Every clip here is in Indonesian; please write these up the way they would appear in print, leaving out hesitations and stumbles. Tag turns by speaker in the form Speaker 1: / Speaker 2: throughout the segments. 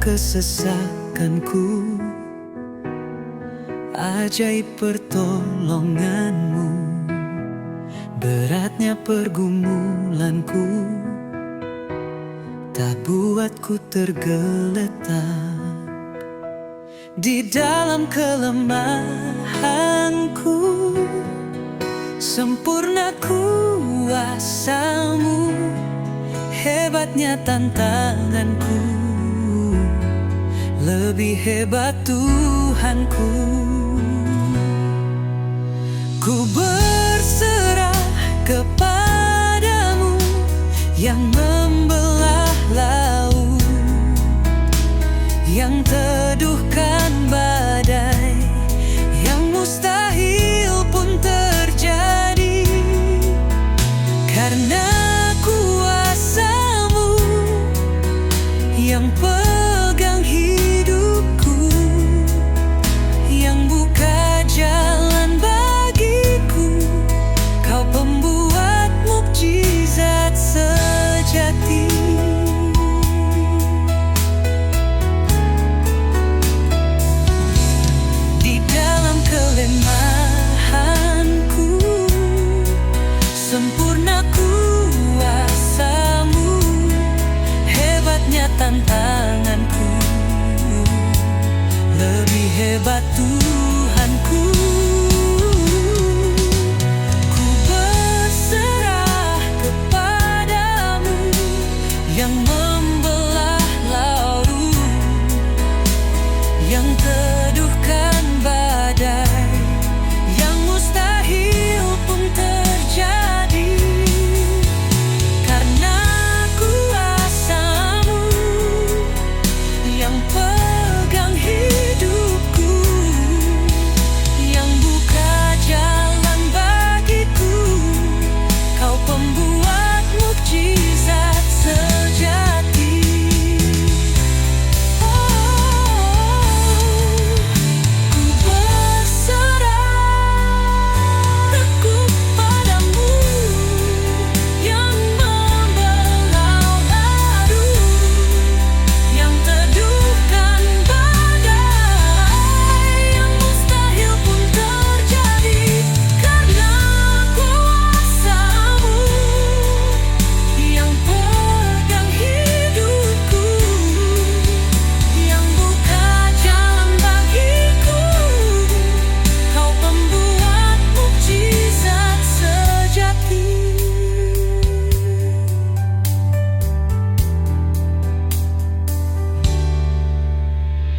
Speaker 1: kesesakanku, ajaib pertolonganmu. Beratnya pergumulanku tak buatku tergeletak. Di dalam kelemahanku, sempurna kuasa-Mu. Hebatnya tantanganku, lebih hebat Tuhanku. Ku berserah kepadamu yang membelah laut, yang teduhkan badai, yang mustahil pun terjadi. Karena kuasa-Mu yang pegang hidupku, yang buka jalan bagiku. Kau pembuat mukjizat sejati. Di dalam kelemahanku, sempurna kuasa-Mu. Hebatnya tantanganku, lebih hebat Tuhanku. Ku berserah kepadamu yang membelah laut, yang teduhkan badai, yang mustahil pun terjadi. Karena kuasa-Mu yang pegang hidupku, yang buka jalan bagiku. Kau pembuat mukjizat sejati. Ku berserah kepadamu yang membelah laut, yang teduhkan badai, yang mustahil pun terjadi. Karena kuasa-Mu yang pegang hidupku, yang buka jalan bagiku. Kau pembuat mukjizat sejati.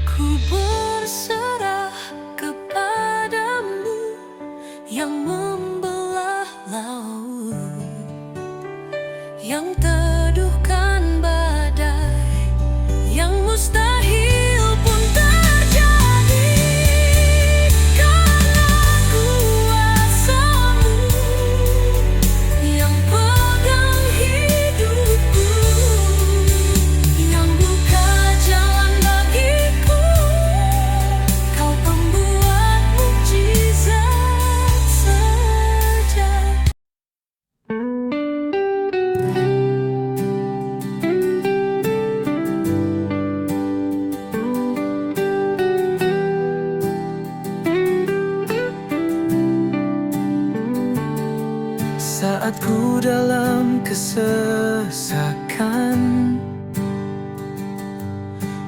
Speaker 1: Ku berserah kepadamu yang membelah laut, yang teduhkan badai, yang mustahil pun terjadi. Karena kuasa-Mu yang pegang hidupku, yang buka jalan bagiku. Kau pembuat mukjizat sejati. Saat ku dalam kesesakan,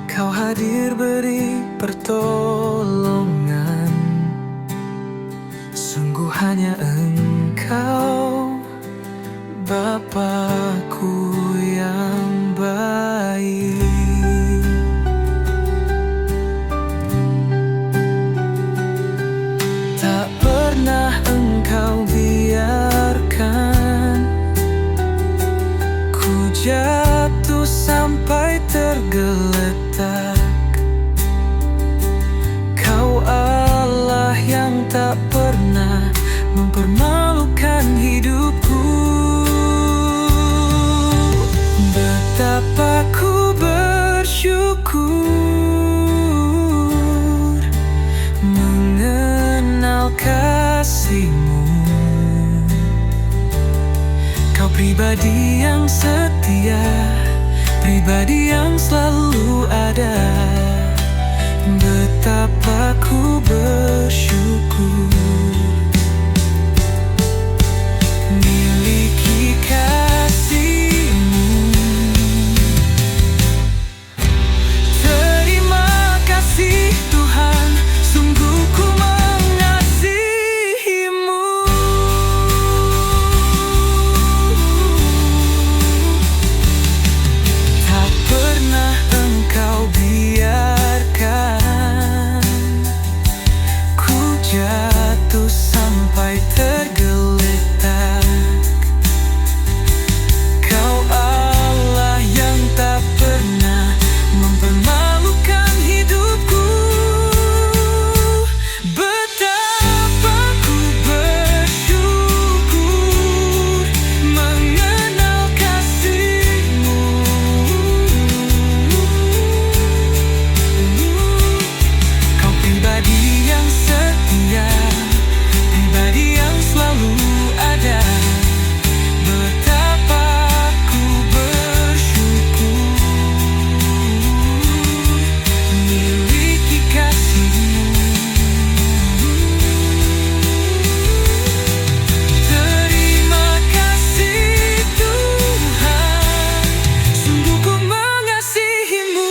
Speaker 1: Kau hadir beri pertolongan. Sungguh hanya Engkau, Bapakku yang baik. Tak pernah Engkau biarkan ku jatuh sampai tergeletak. Kau Allah yang tak pernah mempermalukan hidupku. Betapa ku bersyukur mengenal kasih-Mu. Kau pribadi yang setia, pribadi yang selalu ada. Betapa ku bersyukur miliki kasih-Mu. Terima kasih Tuhan, sungguh ku mengasihi-Mu. Tak pernah Engkau biarkan ku jatuh sampai tergeletak. Kau Allah yang tak pernah mempermalukan hidupku. Betapa ku bersyukur mengenal kasih-Mu. Kau pribadi yang setia, pribadi yang selalu ada. Betapa ku bersyukur miliki kasih-Mu. Terima kasih Tuhan, sungguh ku mengasihi-Mu.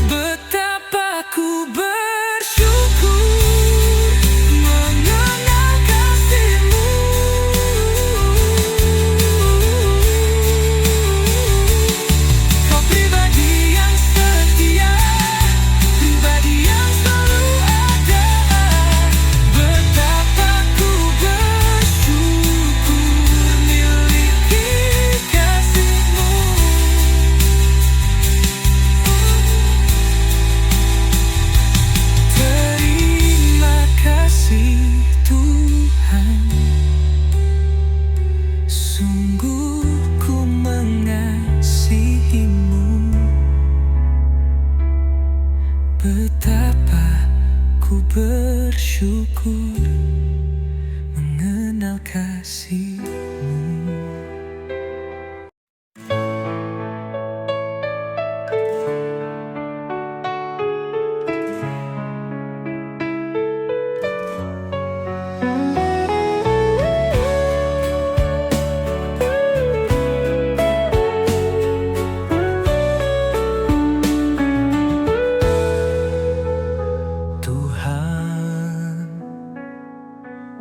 Speaker 1: Betapa ku bersyukur mengenal kasih-Mu. Kau pribadi yang setia, pribadi yang selalu ada. Betapa ku bersyukur miliki kasih-Mu. Terima kasih Tuhan, sungguh ku mengasihi-Mu. Betapa ku bersyukur mengenal kasih-Mu. Tuhan,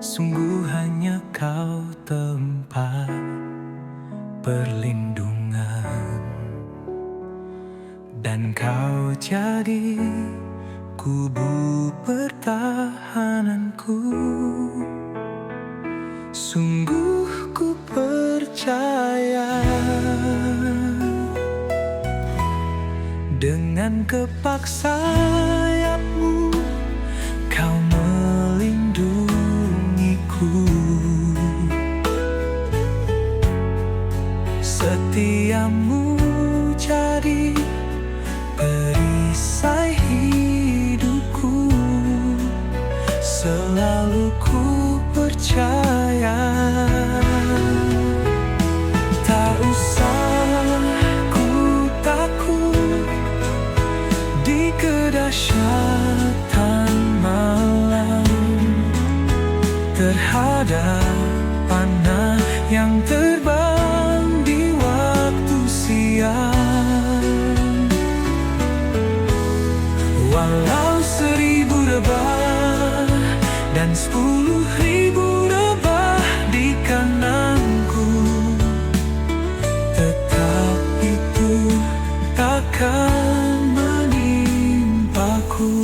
Speaker 1: sungguh hanya Kau tempat perlindungan, dan Kau jadi kubu pertahananku. Sungguh ku percaya dengan kepak sayap-Mu Kau melindungiku. Setiamu jadi perisai hidupku. Selalu ku percaya, tak usah ku takut di kedahsyatan malam, terhadap panah yang terbang di waktu siang. Walau 1000 rebah dan 10.000 rebah di kananku, tetap itu takkan menimpaku.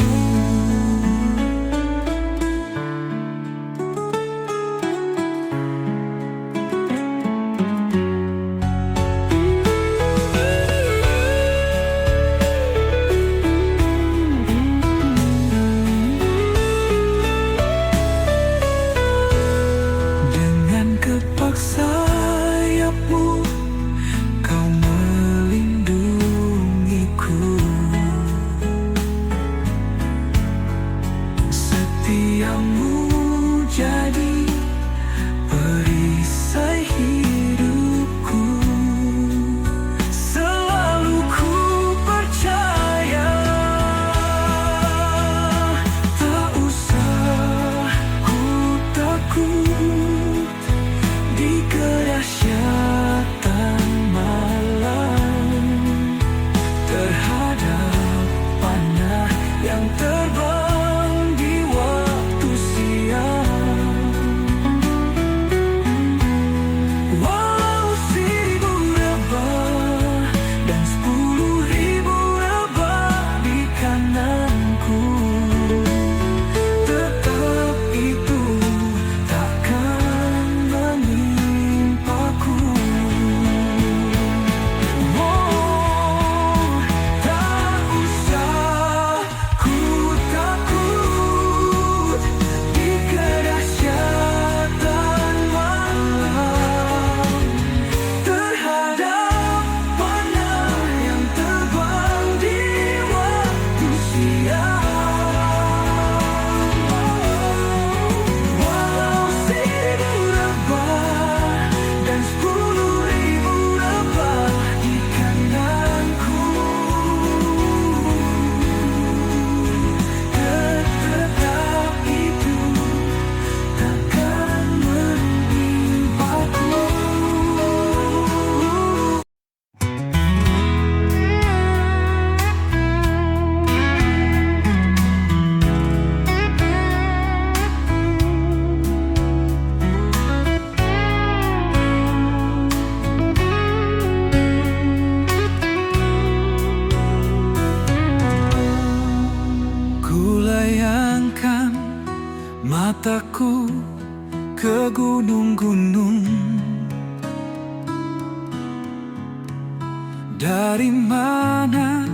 Speaker 1: Dari mana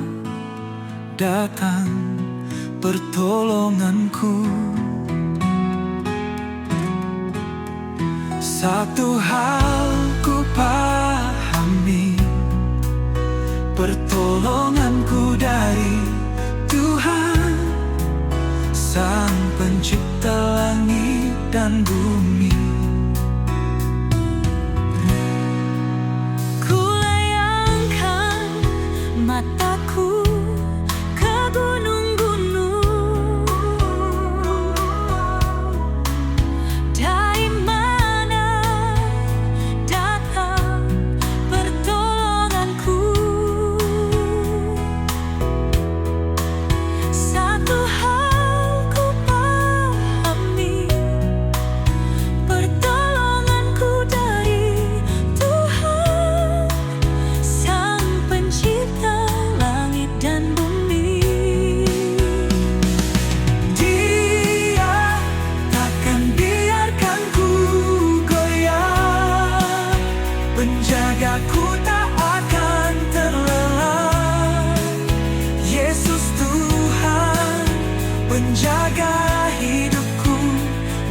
Speaker 1: datang pertolonganku? Satu hal ku pahami, pertolonganku dari Tuhan, Sang Pencipta langit dan bumi.
Speaker 2: Kulayangkan mataku ke gunung-gunung, dari mana datang pertolonganku? Satu hal ku pahami, pertolonganku dari Tuhan, Sang Pencipta langit dan bumi.
Speaker 1: Dia takkan biarkan ku goyah, penjagaku tak akan terlelap. Yesus Tuhan, penjaga hidupku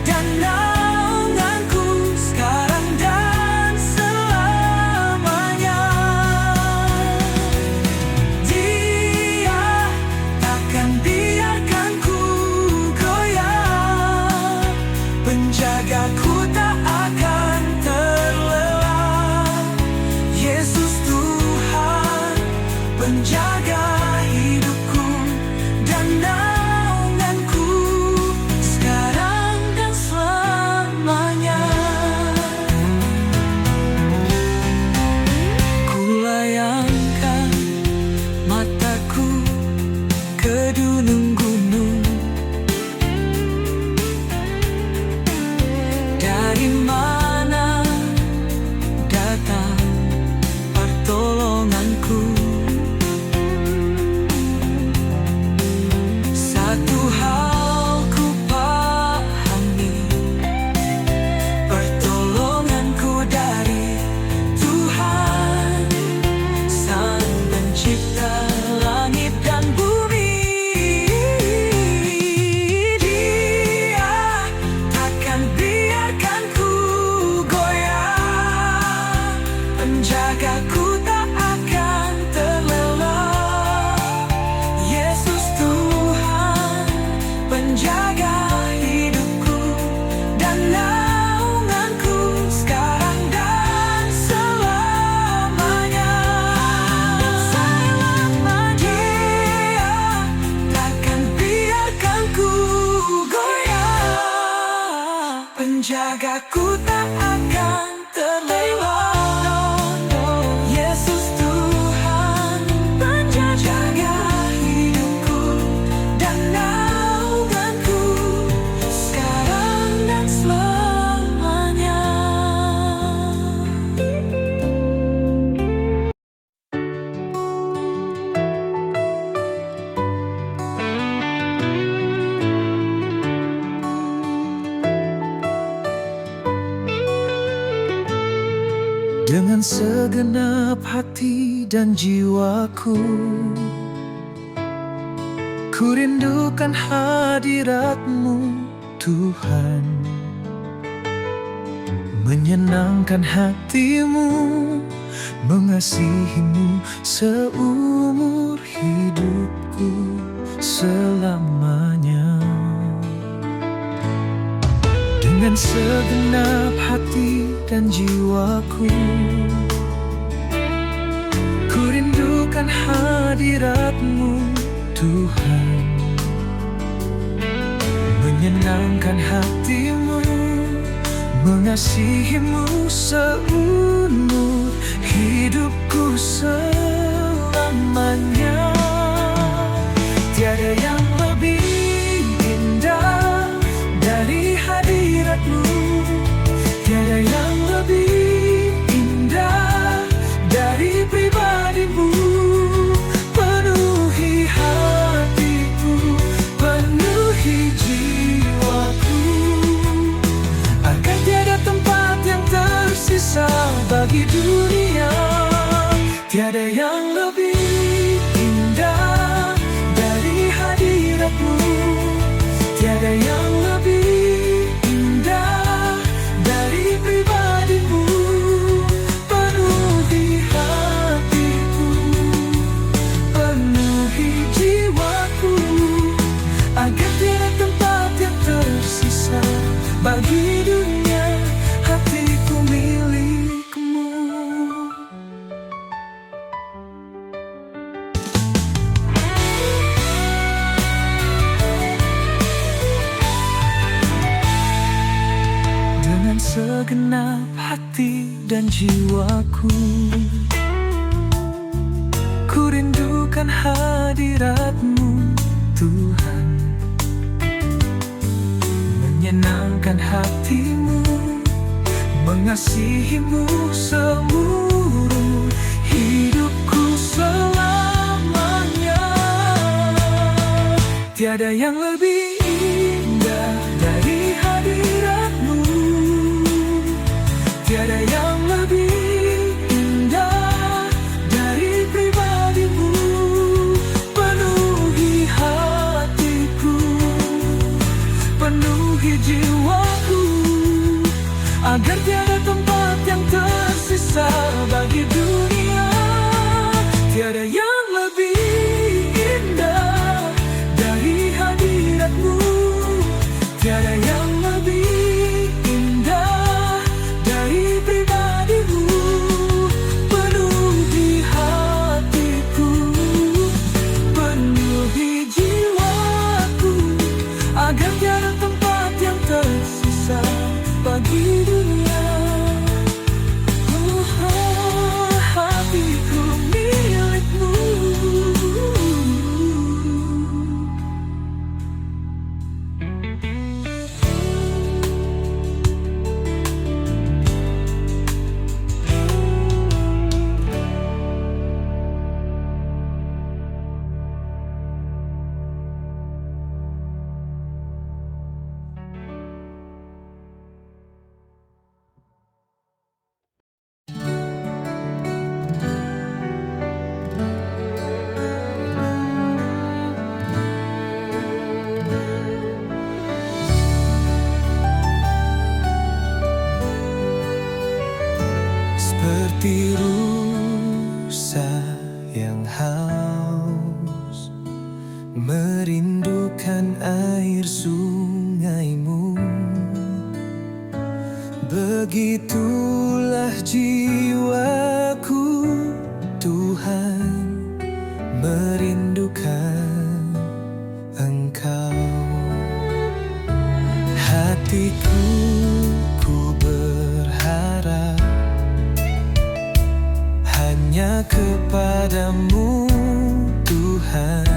Speaker 1: dan naunganku sekarang dan selamanya. Dia takkan biarkan ku goyah, penjagaku tak akan terlelap. Yesus Tuhan, penjaga hidupku dan naunganku sekarang dan selamanya. Kulayangkan mataku ke gunung-gunung, dari mana datang pertolonganku? Satu hal ku pahami, pertolonganku dari Tuhan, Sang Pencipta langit dan bumi. Dia takkan biarkan ku goyah, penjagaku tak akan terlelap. Yesus Tuhan, penjaga hidupku dan naunganku sekarang dan selamanya. Dia takkan biarkan ku goyah, penjagaku tak akan terlelap. Yesus Tuhan, penjaga hidupku dan naunganku sekarang dan selamanya. Dengan segenap hati dan jiwaku, ku rindukan hadirat-Mu Tuhan, menyenangkan hati-Mu, mengasihi-Mu seumur hidupku selamanya. Dengan segenap hati dan jiwaku, ku rindukan hadirat-Mu Tuhan, menyenangkan hati-Mu, mengasihi-Mu seumur hidupku selamanya. Tiada yang lebih indah dari hadirat-Mu, tiada yang lebih indah dari pribadi-Mu. Penuhi hatiku, penuhi jiwaku, agar tiada tempat yang tersisa bagi dunia. Tiada yang jiwaku. Ku rindukan hadirat-Mu Tuhan, menyenangkan hati-Mu, mengasihi-Mu seluruh hidupku selamanya. Tiada yang lebih indah dari hadirat-Mu, tiada yang lebih indah dari pribadi-Mu. Penuhi hatiku, penuhi jiwaku, agar tiada tempat yang tersisa bagi dunia. Tiada yang lebih indah dari hadirat-Mu, tiada yang lebih indah dari pribadi-Mu. Penuhi hatiku, penuhi jiwaku, agar tiada tempat yang tersisa bagi dunia. Hatiku milik-Mu. Seperti rusa yang haus, merindukan air sungai-Mu, begitulah jiwaku Tuhan, merindukan Engkau. Hatiku ku berharap hanya kepada-Mu Tuhan.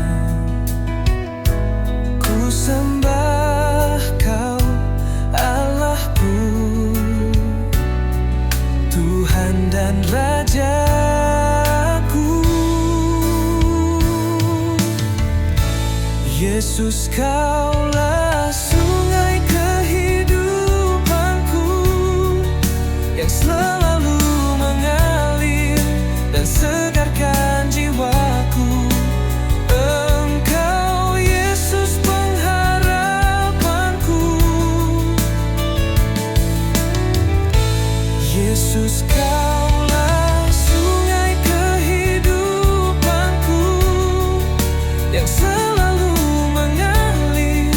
Speaker 1: Ku sembah Kau Allahku, Tuhan dan Rajaku. Yesus, Kaulah sungai kehidupanku, yang selalu mengalir dan segarkan jiwaku. Engkau Yesus pengharapanku. Yesus, Kaulah sungai kehidupanku, yang selalu mengalir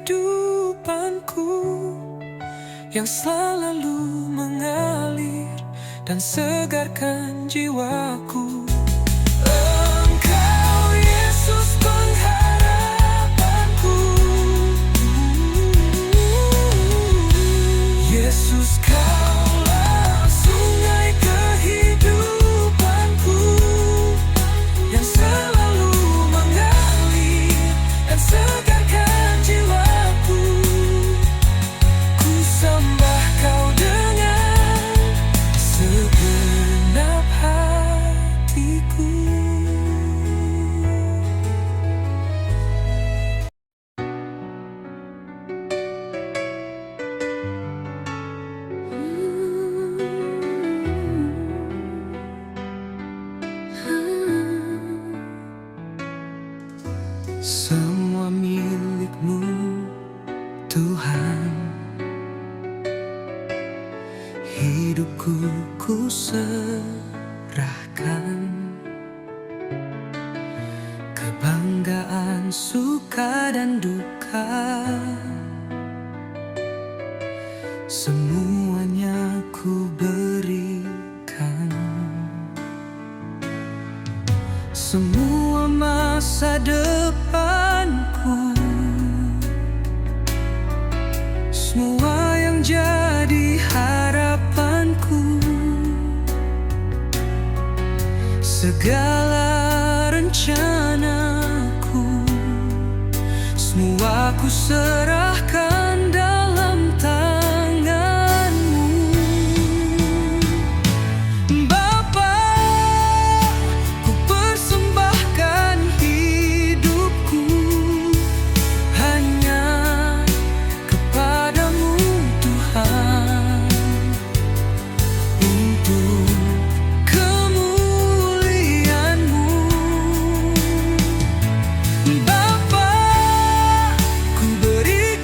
Speaker 1: kehidupanku, yang selalu mengalir dan segarkan jiwaku. Engkau Yesus pengharapanku, Yesus Kaulah sungai kehidupanku, yang selalu mengalir dan segarkan jiwaku. Ku sembah Kau dengan segenap hatiku. Semua milik-Mu, Tuhan. Hidupku ku serahkan, kebanggaan, suka dan duka, semuanya ku berikan. Semua masa depanku, semua yang jadi harapanku, segala rencanaku, semua ku serahkan dalam tangan-Mu. Bapa, ku persembahkan hidupku hanya kepadamu Tuhan, untuk kemuliaan-Mu. Bapa, ku berikan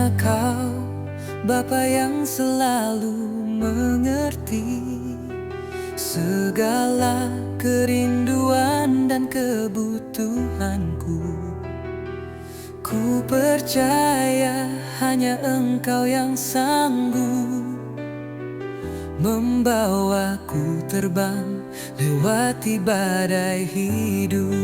Speaker 1: Hanya Kau, Bapa yang selalu mengerti segala kerinduan dan kebutuhanku. Ku percaya hanya Engkau yang sanggup membawaku terbang lewati badai hidup.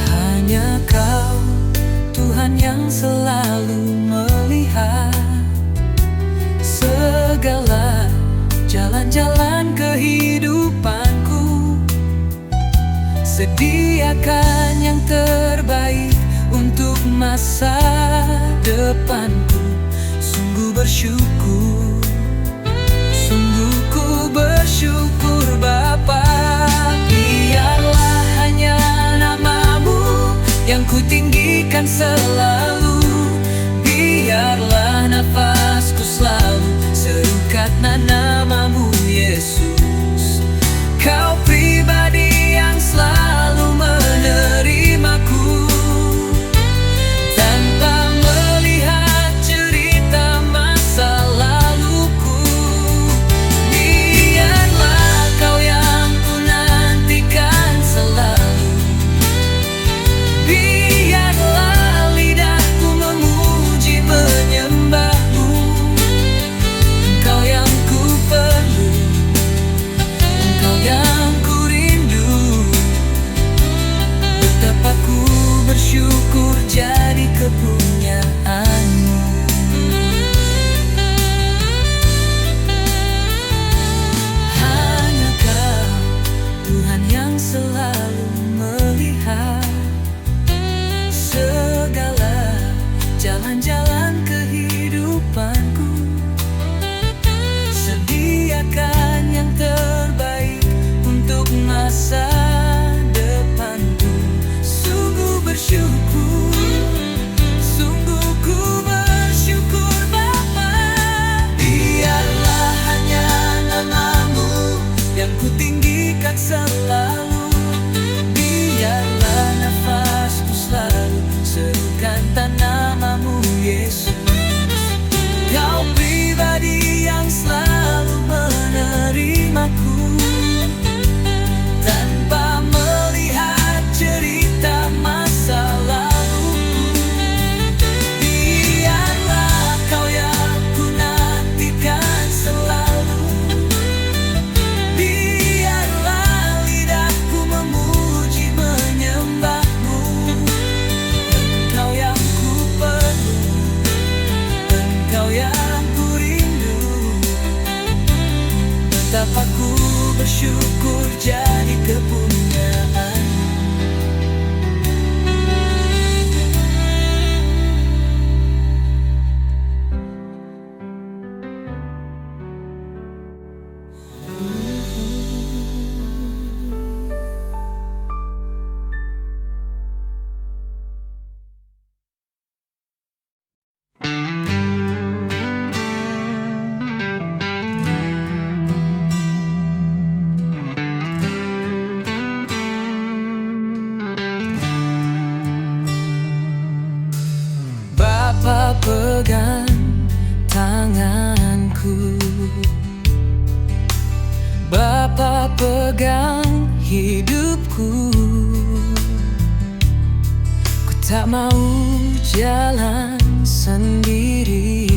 Speaker 1: Hanya Kau, Tuhan yang selalu melihat segala jalan-jalan kehidupanku. Sediakan yang terbaik untuk masa depanku. Sungguh bersyukur, sungguh ku bersyukur Bapa. Biarlah hanya nama-Mu yang ku tinggikan selalu. Biarlah nafasku selalu serukan nama-Mu Yesus. Kau pribadi yang selalu menerimaku tanpa melihat cerita masa laluku. Biarlah Kau yang ku nantikan selalu. Biarlah lidahku memuji menyembah-Mu. Engkau yang ku perlu, Engkau yang ku rindu. Betapa ku bersyukur jadi kepunyaan-Mu. Hanya Kau, Tuhan yang selalu melihat segala jalan-jalan kehidupanku. Sediakan yang terbaik untuk masa depanku. Sungguh bersyukur, sungguh ku bersyukur Bapa. Biarlah hanya nama-Mu yang ku tinggikan selalu. Biarlah nafasku selalu serukan nama-Mu Yesus. Kau pribadi yang selalu menerimaku tanpa melihat cerita masa laluku. Biarlah Kau yang ku nantikan selalu. Biarlah lidahku memuji menyembah-Mu. Engkau yang ku perlu, Engkau yang ku rindu. Betapa ku bersyukur jadi kepunyaan-Mu. Bapa pegang tanganku, Bapa pegang hidupku. Ku tak mau jalan sendiri.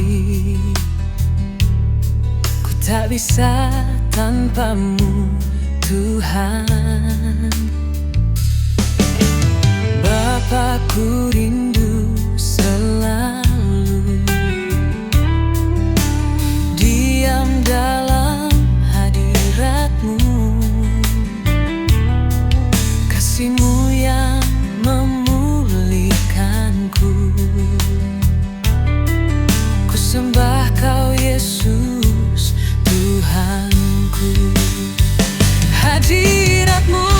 Speaker 1: Ku tak bisa tanpa-Mu Tuhan. Bapa ku rindu selalu diam dalam hadirat-Mu. Kasih-Mu yang memulihkanku. Ku sembah Kau Yesus Tuhanku. Hadirat-Mu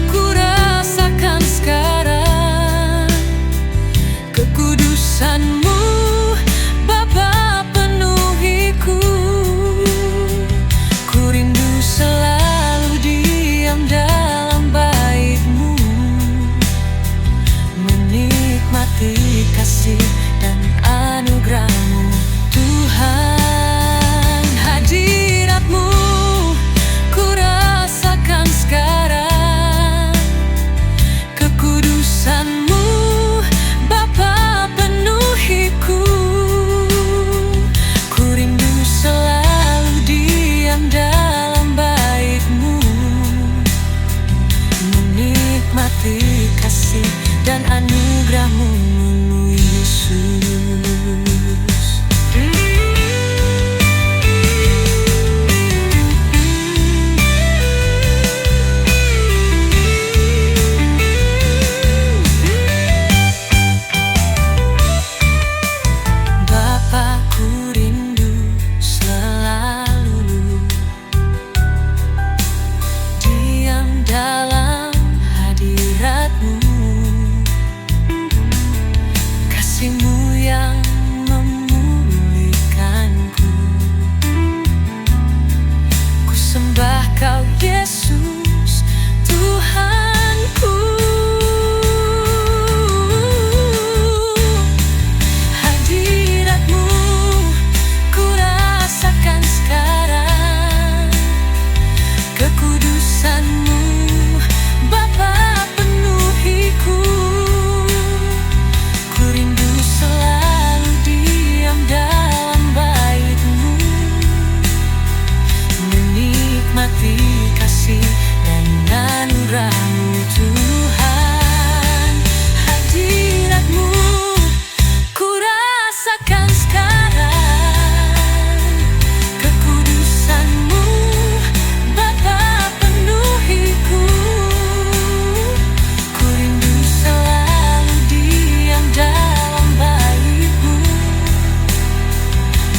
Speaker 1: ku rasakan sekarang. dan anugerah-Mu memenuhi Yesus. Bapa, ku rindu selalu diam dalam hadirat-Mu. Kasih-Mu yang memulihkanku. Ku sembah Kau Yesus, Tuhanku. Hadirat-Mu ku rasakan sekarang. Kekudusan-Mu Bapa penuhiku. Ku rindu selalu diam dalam bait-Mu, menikmati kasih dan anugerah-Mu Tuhan. Hadirat-Mu ku rasakan sekarang. Kekudusan-Mu Bapa penuhiku. Ku rindu selalu diam dalam bait-Mu,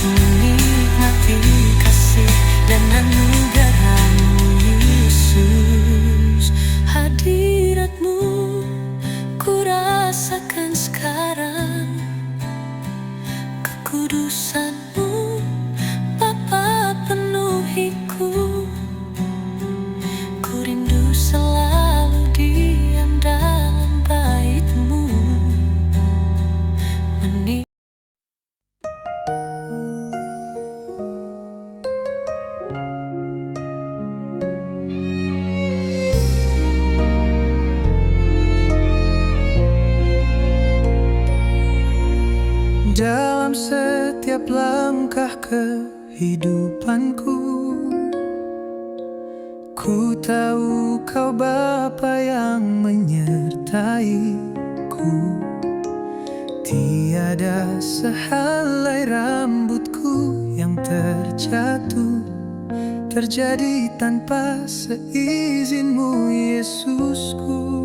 Speaker 1: menikmati kasih dan anugerah-Mu Yesus. Hadirat-Mu ku rasakan sekarang. Kekudusan-Mu Bapa penuhiku. Ku rindu selalu diam dalam bait-Mu,
Speaker 3: dalam setiap langkah kehidupanku. Ku tahu Kau Bapa yang menyertaiku. Tiada sehelai rambutku yang terjatuh terjadi tanpa seizin-Mu Yesusku.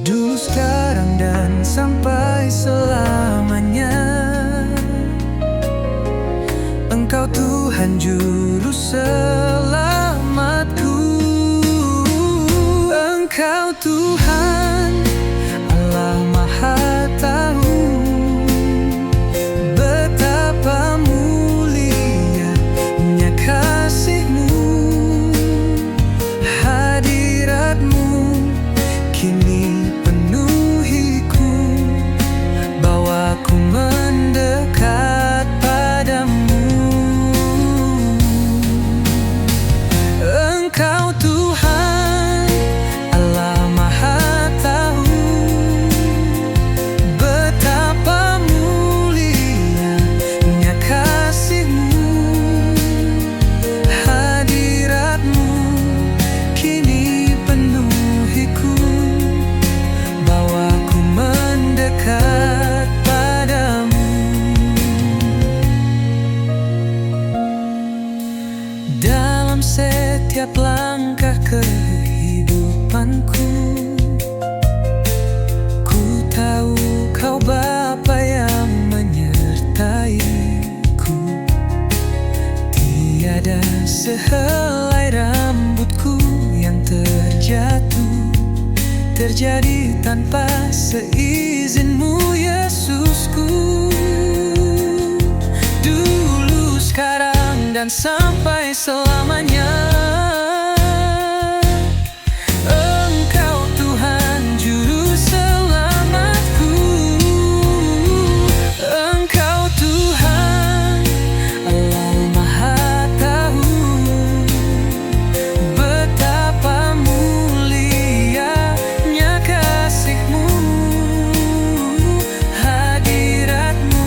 Speaker 3: Dulu, sekarang, dan sampai selamanya, Engkau Tuhan Juru Selamatku. Engkau Tuhan Allah Maha Tahu, betapa mulianya kasih-Mu. Hadirat-Mu kini penuhiku, bawaku mendekat padamu. Engkau Tuhan Allah Maha Tahu, betapa mulianya kasih-Mu. Hadirat-Mu kini penuhiku, bawaku mendekat padamu. Dalam setiap langkah kehidupanku, ku tahu Kau Bapa yang menyertaiku. Tiada sehelai rambutku yang terjatuh terjadi tanpa seizin-Mu Yesusku. Dulu, sekarang, dan sampai selamanya, Engkau Tuhan Juru Selamatku. Engkau Tuhan Allah Maha Tahu, betapa mulianya kasih-Mu. Hadirat-Mu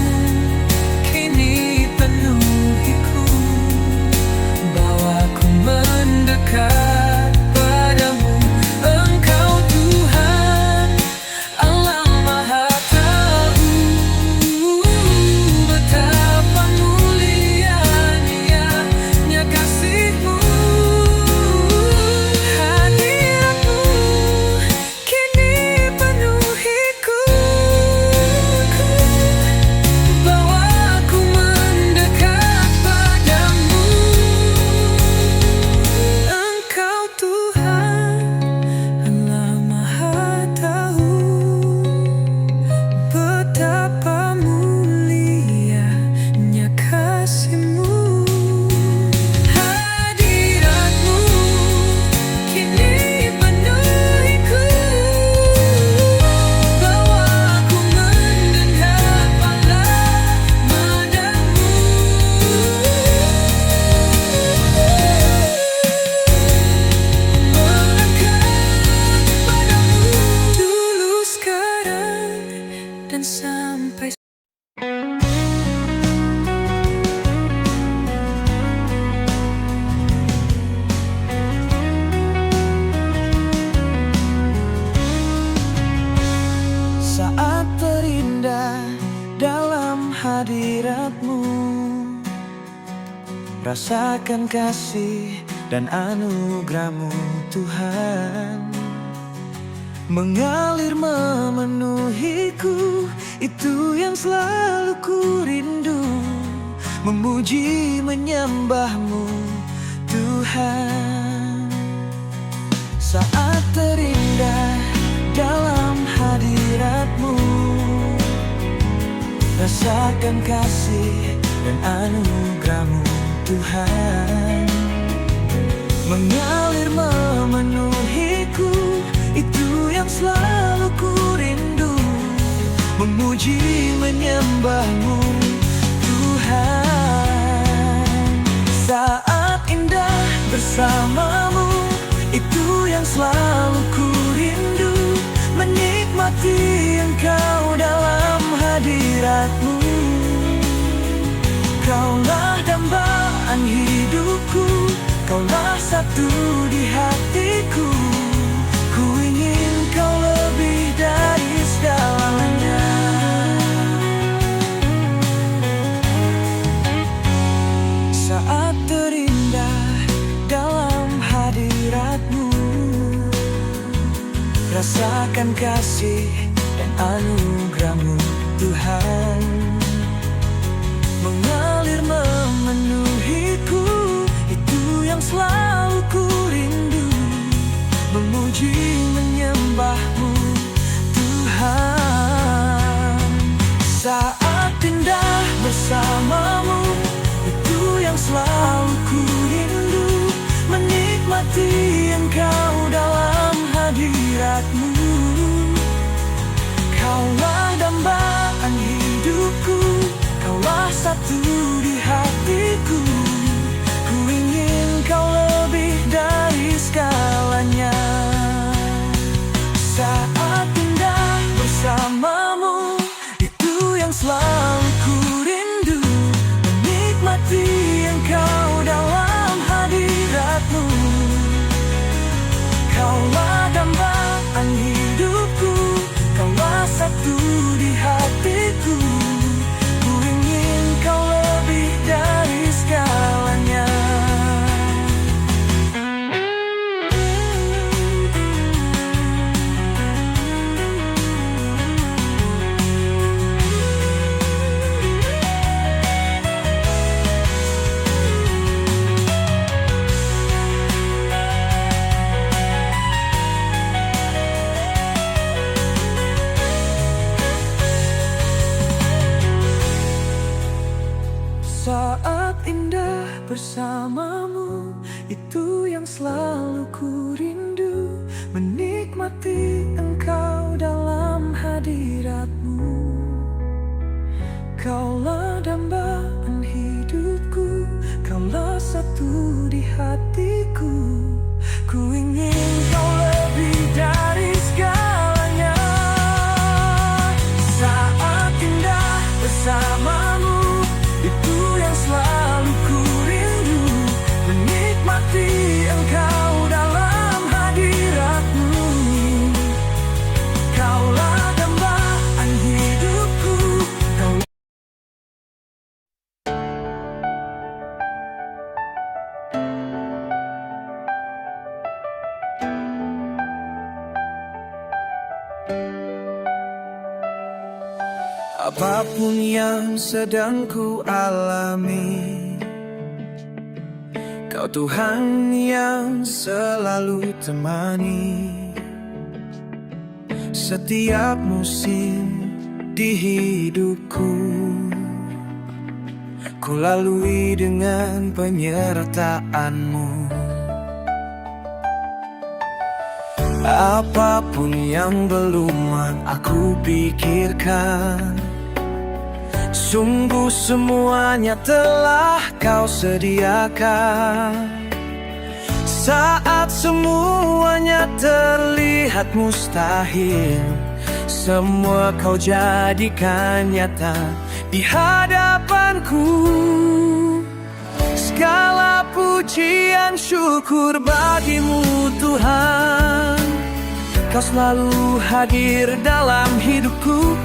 Speaker 3: kini penuhiku, bawaku
Speaker 1: dan sampai
Speaker 3: saat terindah dalam hadirat-Mu. Rasakan kasih dan anugerah-Mu Tuhan, mengalir memenuhiku. Itu yang selalu ku rindu, memuji menyembah-Mu Tuhan. Saat terindah dalam hadirat-Mu, rasakan kasih dan anugerah-Mu Tuhan, mengalir memenuhiku. Itu yang selalu ku rindu, memuji menyembah-Mu Tuhan. Saat indah bersama-Mu, itu yang selalu ku rindu, menikmati Engkau dalam hadirat-Mu. Kaulah dambaan hidupku, Kaulah satu di hatiku. Ku ingin Kau lebih dari segalanya. Saat terindah dalam hadirat-Mu, rasakan kasih dan anugerah-Mu Tuhan, mengalir memenuhiku. Itu yang selalu ku rindu, memuji menyembah-Mu Tuhan. Saat indah bersama-Mu, itu yang selalu ku rindu, menikmati Engkau dalam hadirat-Mu. Kaulah dambaan hidupku, Kaulah satu di hatiku. Ku ingin Kau lebih dari segalanya. Saat indah bersama-Mu, itu yang selalu ku rindu, menikmati Engkau dalam hadirat-Mu. Kaulah dambaan hidupku, Kaulah satu di hatiku. Ku ingin Kau lebih dari segalanya. Saat indah bersama-Mu, itu yang selalu ku rindu, menikmati Engkau dalam hadirat-Mu. Kaulah dambaan hidupku, Kaulah satu di hatiku. Ku ingin Kau lebih dari segalanya. Saat indah bersama-Mu, itu yang selalu ku rindu, menikmati Engkau dalam hadirat-Mu. Kaulah dambaan hidupku, Kau. Apapun yang sedang ku alami, Kau Tuhan yang selalu temani. Setiap musim di hidupku, ku lalui dengan penyertaan-Mu. Apapun yang belum aku pikirkan, sungguh semuanya telah Kau sediakan. Saat semuanya terlihat mustahil, semua Kau jadikan nyata di hadapanku. Segala pujian syukur bagimu Tuhan, Kau selalu hadir dalam hidupku.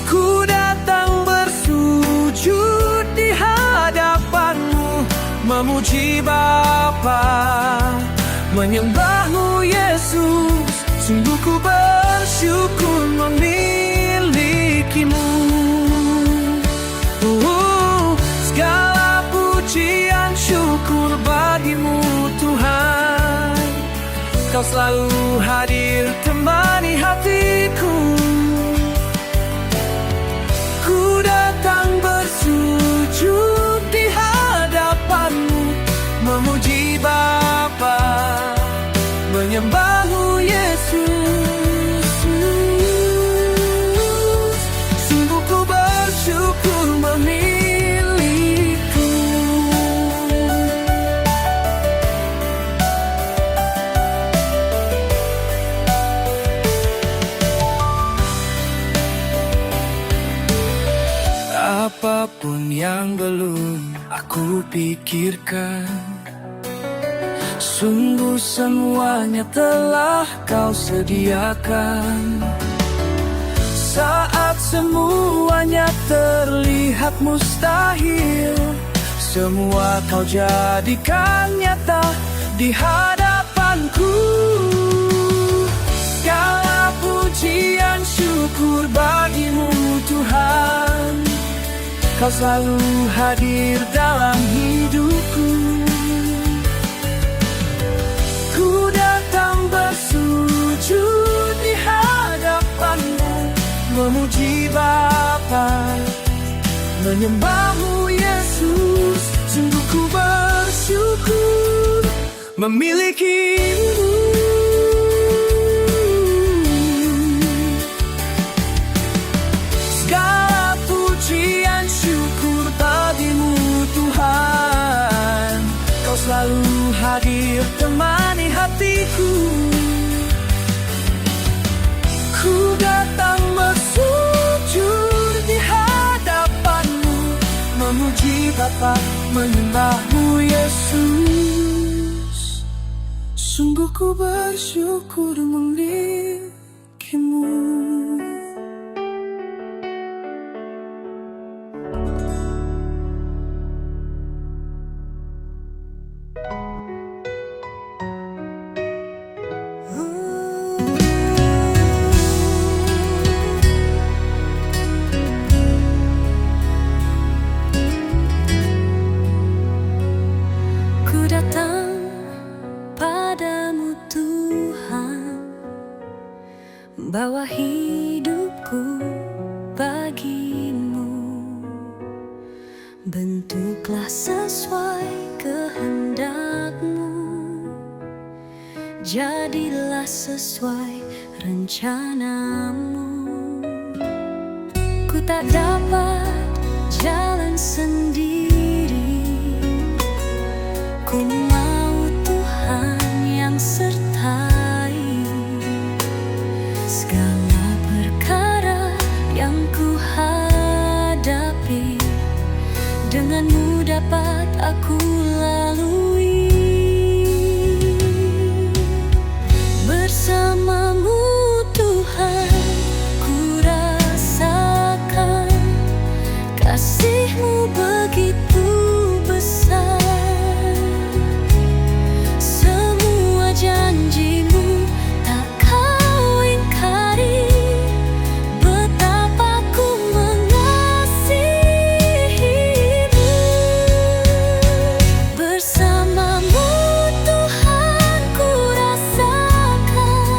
Speaker 3: Ku datang bersujud di hadapanmu, memuji Bapa, menyembahmu Yesus. Sungguh ku bersyukur memilikimu. Segala pujian syukur bagimu Tuhan, Kau selalu hadir temani hatiku. Ku datang bersujud di hadapanmu, memuji Bapa, menyembahmu Yesus. Sungguh ku bersyukur memilikimu. Apapun yang belum aku pikirkan, sungguh semuanya telah Kau sediakan. Saat semuanya terlihat mustahil, semua Kau jadikan nyata di hadapanku. Segala pujian syukur bagimu Tuhan, Kau selalu hadir dalam hidupku. Ku datang bersujud di hadapanmu, memuji Bapa, menyembahmu Yesus. Sungguh ku bersyukur memilikimu. Segala pujian syukur bagimu Tuhan, Kau selalu hadir temani hatiku. Ku datang bersujud di hadapanmu, memuji Bapa, menyembahmu Yesus. Sungguh ku bersyukur memilikimu.
Speaker 2: Ku datang padamu Tuhan, bawa hidupku bagimu. Bentuklah sesuai kehendak-Mu, jadilah sesuai rencana-Mu. Ku tak dapat jalan sendiri, ku mau Tuhan yang sertai. Segala perkara yang ku hadapi, dengan-Mu dapat aku lalui. Bersama-Mu Tuhan, ku rasakan kasih-Mu begitu besar. Semua janji-Mu tak Kau ingkari. Betapa ku mengasihi-Mu. Bersama-Mu Tuhan, ku rasakan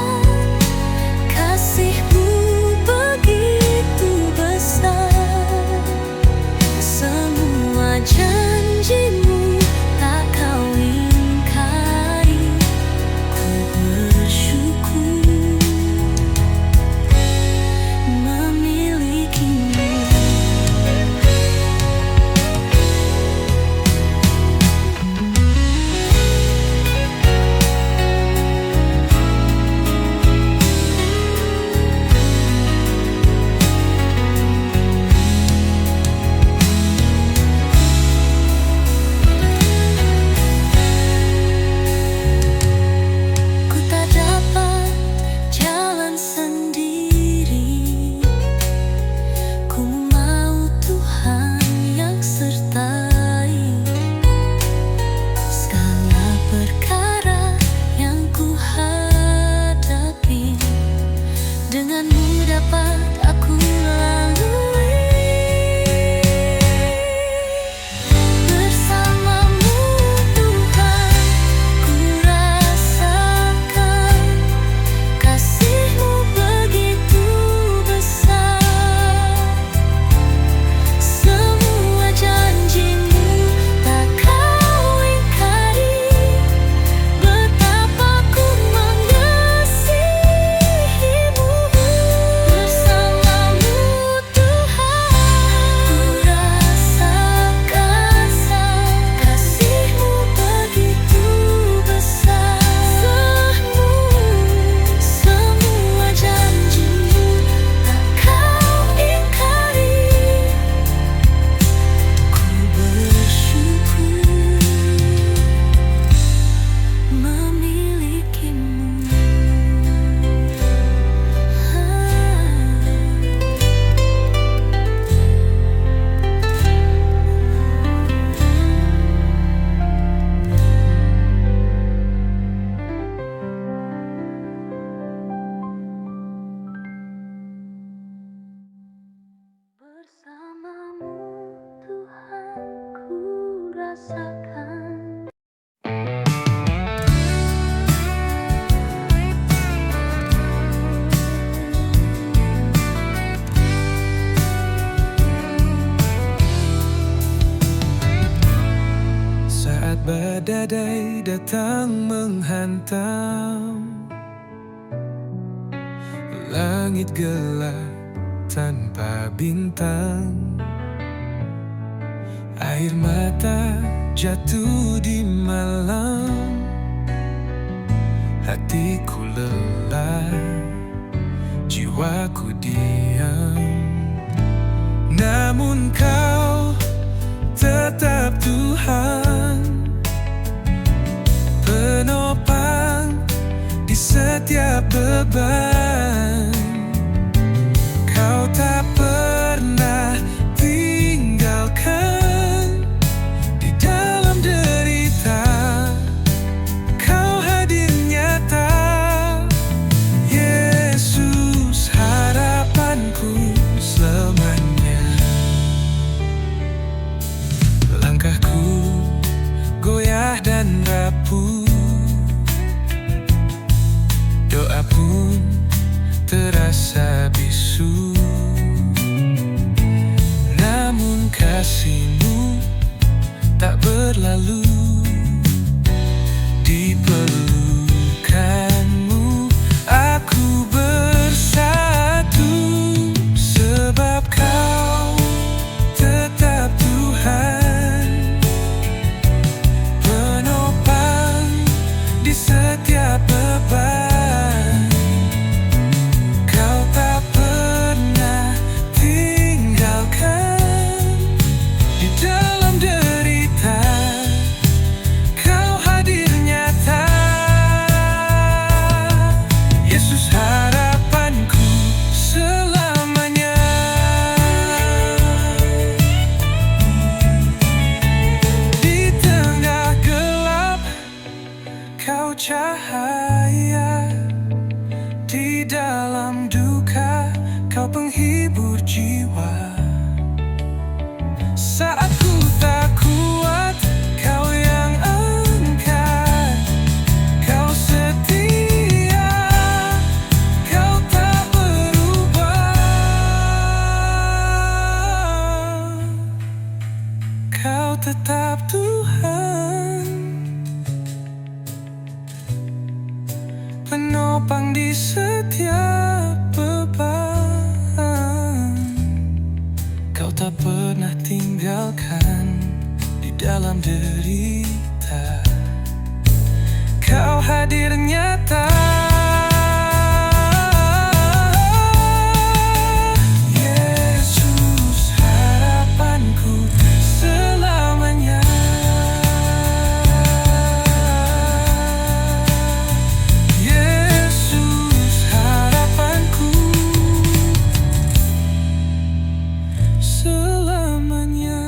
Speaker 2: rasakan.
Speaker 3: Saat badai datang menghantam, langit gelap tanpa bintang, air mata jatuh di malam, hatiku lelah, jiwaku diam. Namun Kau tetap Tuhan, penopang di setiap beban. Kau tak pernah tinggalkan di dalam derita. Kau hadir nyata, Yesus harapanku selamanya. Langkahku goyah dan rapuh, doa pun terasa bisu. Namun kasih-Mu tak berlalu, di pelukan-Mu aku bersatu. Sebab Kau tetap Tuhan, penopang di setiap beban. Kau tak pernah tinggalkan di dalam derita. Kau hadir nyata, Yesus harapanku selamanya. Di tengah gelap Kau cahaya, di dalam duka Kau penghibur jiwa. Saat ku tak kuat, Kau yang angkat. Kau setia, Kau tak berubah. Kau tetap Tuhan, penopang di setiap beban. Kau tak pernah tinggalkan di dalam derita. Kau hadir nyata, Yesus harapanku selamanya. Yesus harapanku selamanya.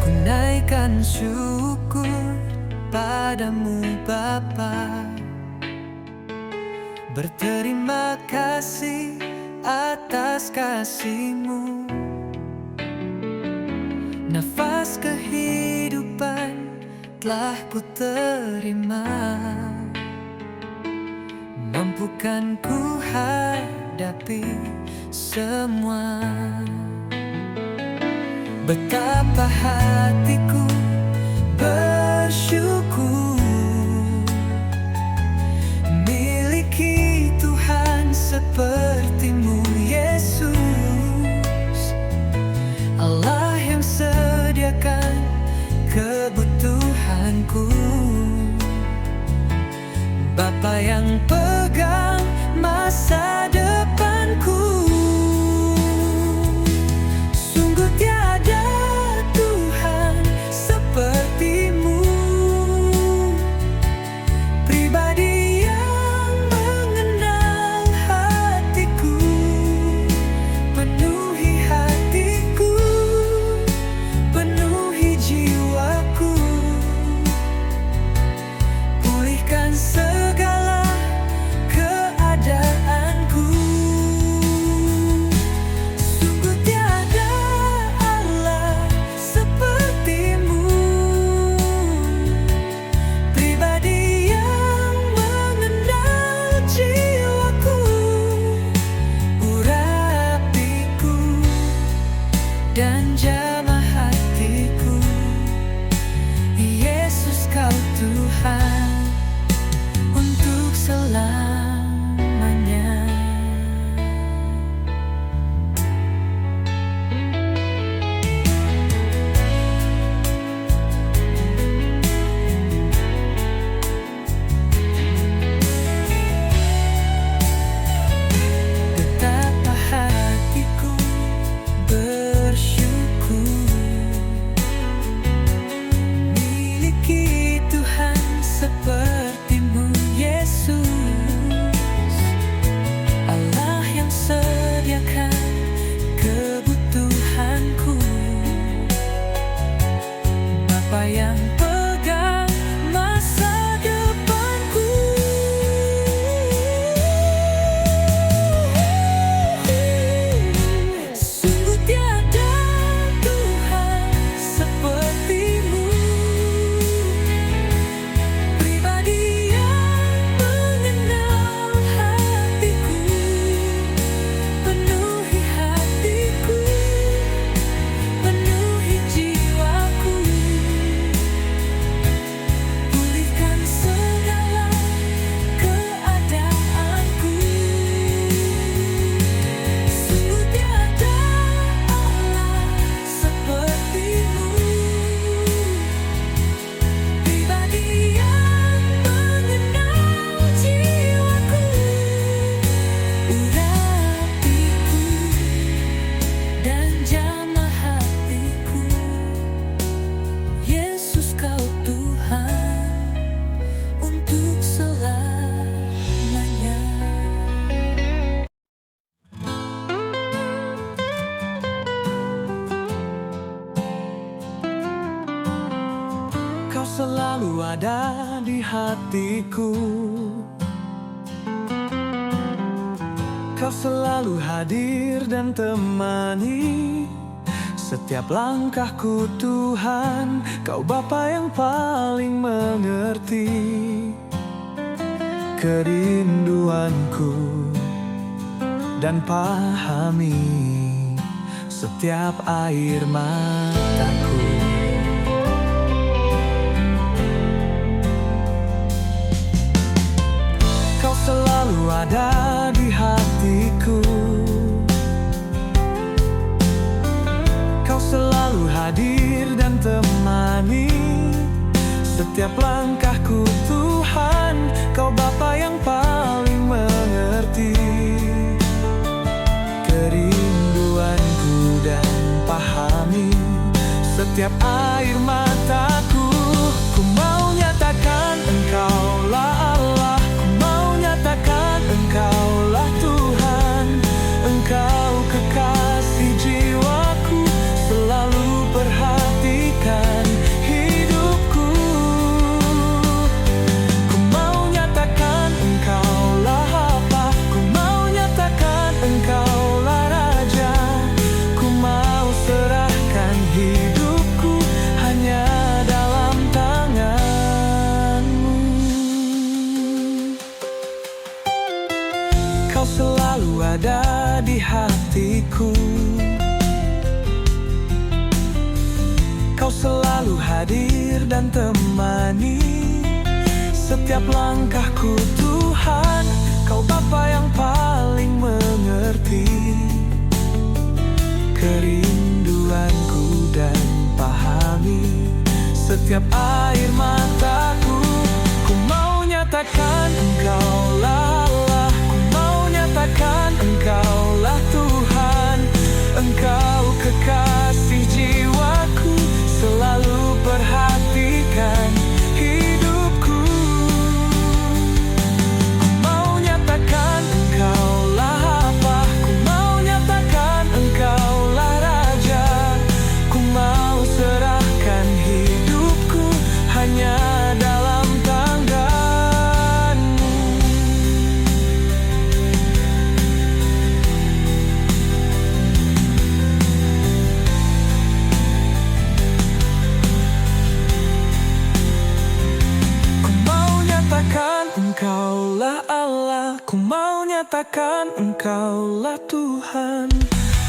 Speaker 3: Ku naikkan syukur padamu Bapa, berterima kasih atas kasih-Mu. Nafas kehidupan telah ku terima, mampukan ku hadapi semua. Betapa hatiku bersyukur miliki Tuhan seperti-Mu, Yesus. Allah yang sediakan kebutuhanku, Bapa yang pegang masa depanku. Sungguh tiada Tuhan seperti-Mu. selalu ada di hatiku. Kau selalu hadir dan temani setiap langkahku Tuhan. Kau Bapa yang paling mengerti kerinduanku dan pahami setiap air mataku. Kau selalu ada di hatiku. Kau selalu hadir dan temani setiap langkahku Tuhan. Kau Bapa yang paling mengerti kerinduanku dan pahami setiap air mataku. Ku mau nyatakan Engkaulah Allah, ku mau nyatakan Engkaulah Tuhan. Engkau kekasih jiwaku, selalu perhatikan hidupku. Ku mau nyatakan Engkaulah apa, ku mau nyatakan Engkaulah Raja. Ku mau serahkan hidupku hanya dalam tangan-Mu. Kau selalu ada di hatiku. Kau selalu hadir dan temani setiap langkahku Tuhan. Kau Bapa yang paling mengerti kerinduanku dan pahami setiap air mataku. Ku mau nyatakan Engkaulah Allah, ku mau nyatakan Engkaulah Tuhan. Engkau kekasih jiwaku, selalu perhatikan hidupku. Ku mau nyatakan Engkaulah apa, ku mau nyatakan Engkaulah Raja. Ku mau serahkan hidupku hanya dalam tangan-Mu. Engkaulah Allah, ku mau nyatakan Engkaulah Tuhan.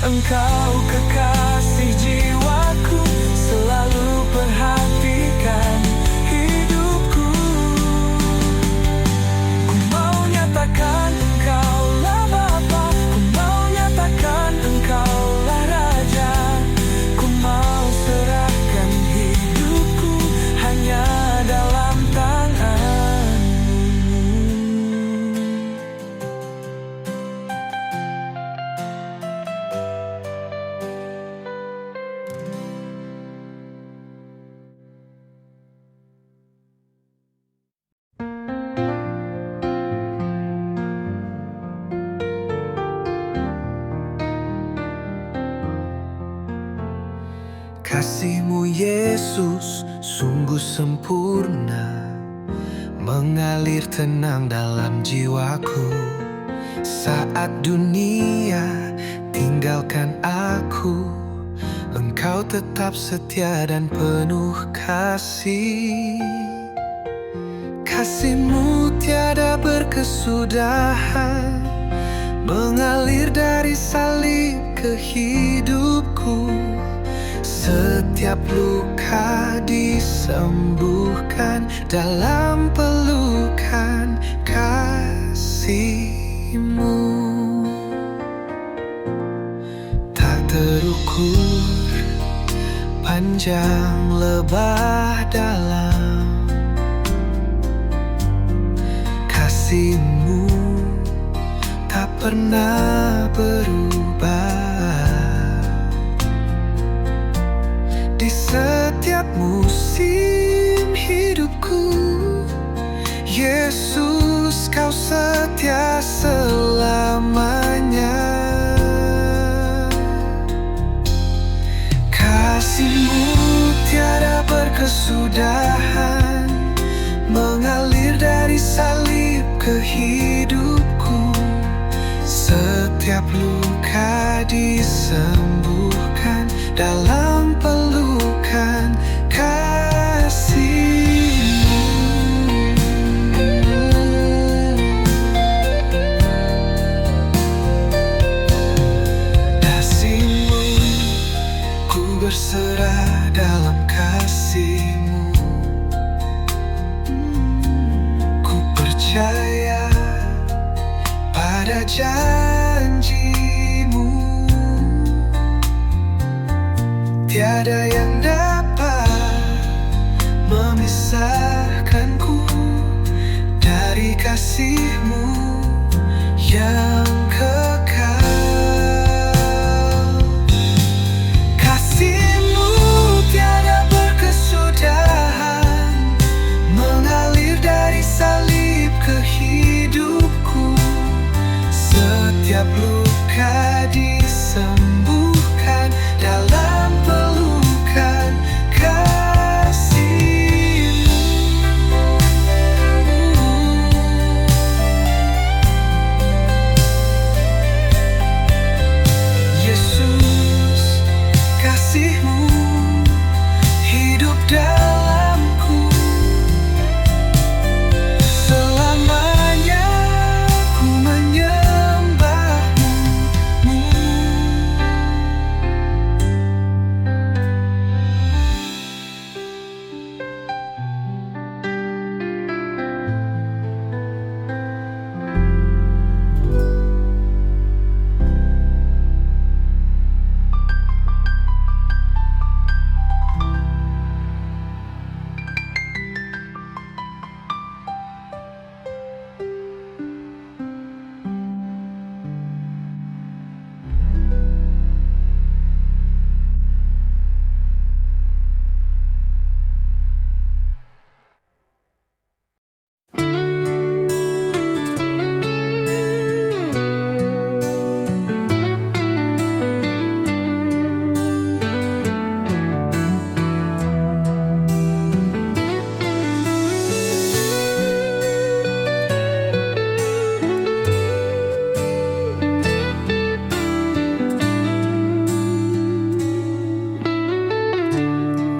Speaker 3: Engkau kekasih jiwaku, selalu perhatikan hidupku. Ku mau nyatakan Engkaulah Bapa, ku mau nyatakan Engkaulah Raja. Ku mau serahkan hidupku hanya dalam tangan. Kasih-Mu Yesus sungguh sempurna, mengalir tenang dalam jiwaku. Saat dunia tinggalkan aku, Engkau tetap setia dan penuh kasih. Kasih-Mu tiada berkesudahan, mengalir dari salib ke hidupku. Setiap luka disembuhkan dalam pelukan kasih-Mu. Tak terukur, panjang, lebar, dalam. Kasih-Mu tak pernah berubah. Di setiap musim hidupku, Yesus, Kau setia selamanya. Kasih-Mu tiada berkesudahan, Setiap luka disembuhkan dalam pelukan kasih-Mu. Kasih-Mu, ku berserah dalam kasih-Mu. Ku percaya pada janji-Mu. Tiada yang dapat memisahkanku dari kasih-Mu yang kekal. Kasih-Mu tiada berkesudahan, mengalir dari salib ke hidupku. Setiap luka disembuhkan dalam pelukan kasih-Mu. Yesus, kasih-Mu hidup dalamku. Selamanya ku menyembah-Mu.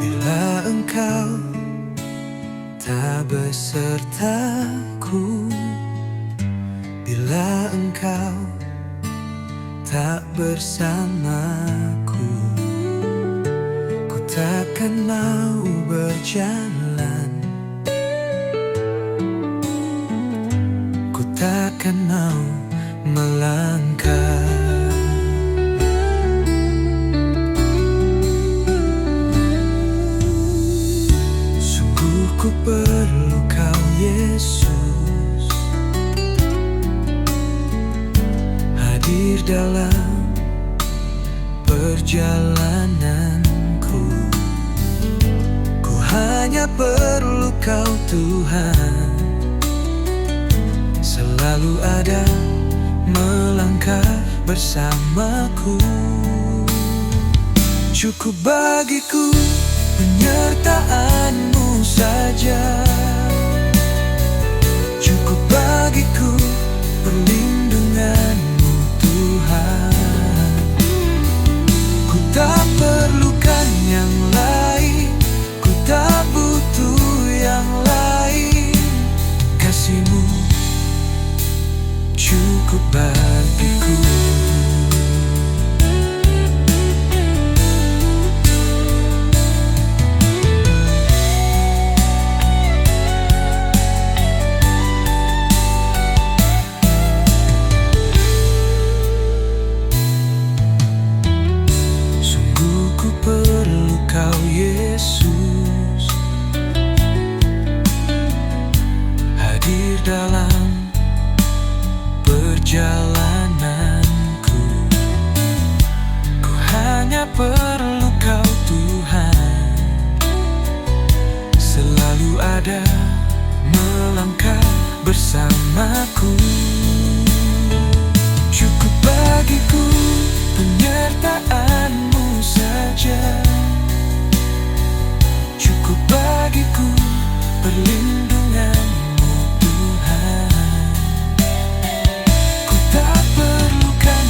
Speaker 3: Bila Engkau tak besertaku, bila Engkau tak bersamaku, ku takkan mau berjalan, ku takkan mau melangkah. Sungguh ku perlu Kau, Yesus, hadir dalam perjalananku. Ku hanya perlu Kau, Tuhan, selalu ada melangkah bersamaku. Cukup bagiku penyertaan-Mu saja, cukup bagiku perlindungan-Mu, Tuhan. Ku tak perlukan yang lain, ku tak butuh yang lain. Kasih-Mu cukup bagiku. Kau, Yesus, hadir dalam perjalananku. Ku hanya perlu Kau, Tuhan, selalu ada melangkah bersamaku. Cukup bagiku penyertaan-Mu saja, cukup bagiku perlindungan-Mu, Tuhan. Ku tak perlukan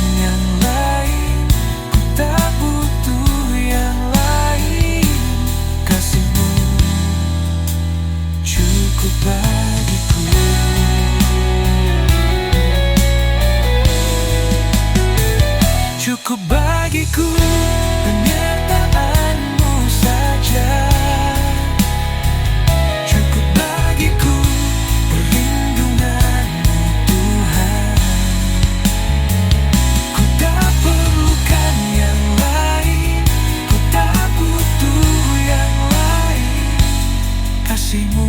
Speaker 3: kasih-Mu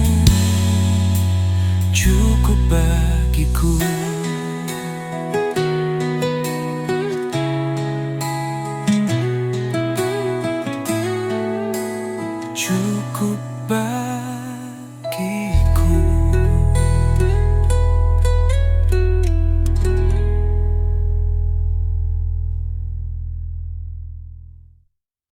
Speaker 3: cukup bagiku.